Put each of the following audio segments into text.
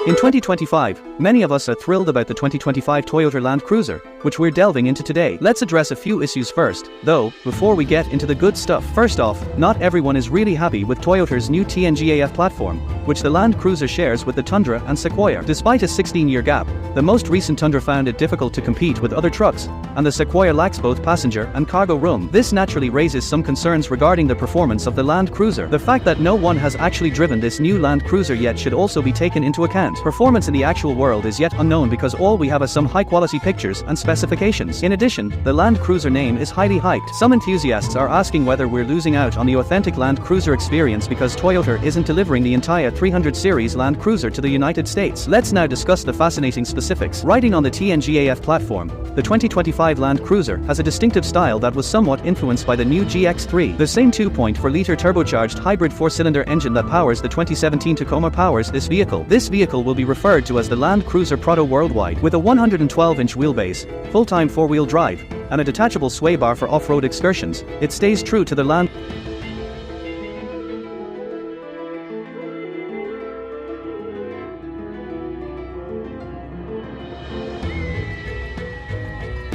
In 2025, many of us are thrilled about the 2025 Toyota Land Cruiser, which we're delving into today. Let's address a few issues first, though, before we get into the good stuff. First off, not everyone is really happy with Toyota's new TNGAF platform, which the Land Cruiser shares with the Tundra and Sequoia. Despite a 16-year gap, the most recent Tundra found it difficult to compete with other trucks, and the Sequoia lacks both passenger and cargo room. This naturally raises some concerns regarding the performance of the Land Cruiser. The fact that no one has actually driven this new Land Cruiser yet should also be taken into account. Performance in the actual world is yet unknown because all we have are some high-quality pictures and specifications. In addition, the Land Cruiser name is highly hyped. Some enthusiasts are asking whether we're losing out on the authentic Land Cruiser experience because Toyota isn't delivering the entire 300 series Land Cruiser to the United States. Let's now discuss the fascinating specifics. Riding on the TNGAF platform, the 2025 Land Cruiser has a distinctive style that was somewhat influenced by the new GX3. The same 2.4-liter turbocharged hybrid 4-cylinder engine that powers the 2017 Tacoma powers this vehicle. This vehicle will be referred to as the Land Cruiser Prado worldwide, with a 112-inch wheelbase, full-time 4-wheel drive, and a detachable sway bar for off-road excursions. It stays true to the Land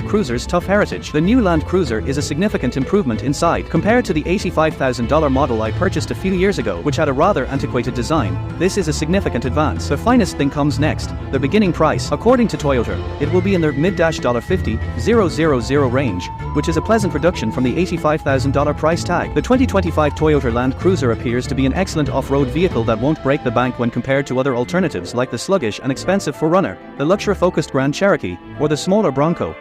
Cruiser's tough heritage. The new Land Cruiser is a significant improvement inside. Compared to the $85,000 model I purchased a few years ago, which had a rather antiquated design, this is a significant advance. The finest thing comes next, the beginning price. According to Toyota, it will be in the mid-$50,000 range, which is a pleasant reduction from the $85,000 price tag. The 2025 Toyota Land Cruiser appears to be an excellent off-road vehicle that won't break the bank when compared to other alternatives like the sluggish and expensive 4Runner, the luxury-focused Grand Cherokee, or the smaller Bronco.